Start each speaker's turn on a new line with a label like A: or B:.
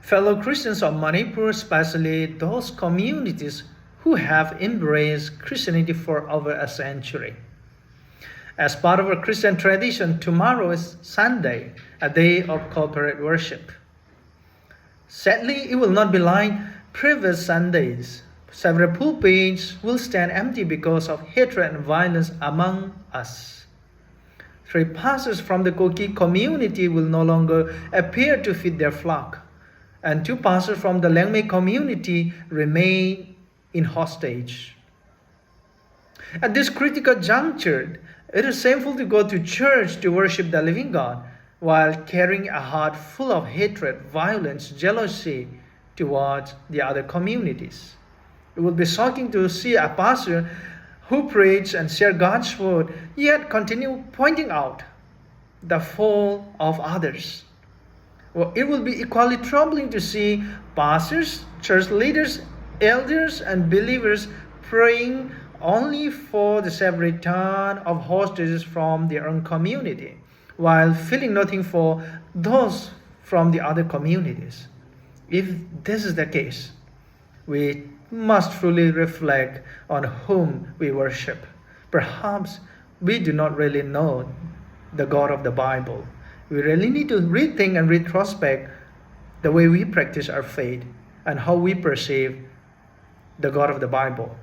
A: Fellow Christians of Manipur, especially those communities who have embraced Christianity for over a century. As part of our Christian tradition, tomorrow is Sunday, a day of corporate worship. Sadly, it will not be like previous Sundays. Several pulpits will stand empty because of hatred and violence among us. 3 pastors from the Koki community will no longer appear to feed their flock, and 2 pastors from the Lengme community remain in hostage. At this critical juncture, it is shameful to go to church to worship the living God while carrying a heart full of hatred, violence, jealousy towards the other communities. It would be shocking to see a pastor who preach and share God's word, yet continue pointing out the fault of others. Well, it will be equally troubling to see pastors, church leaders, elders, and believers praying only for the safe return of hostages from their own community, while feeling nothing for those from the other communities. If this is the case, we must fully reflect on whom we worship. Perhaps we do not really know the God of the Bible. We really need to rethink and retrospect the way we practice our faith and how we perceive the God of the Bible.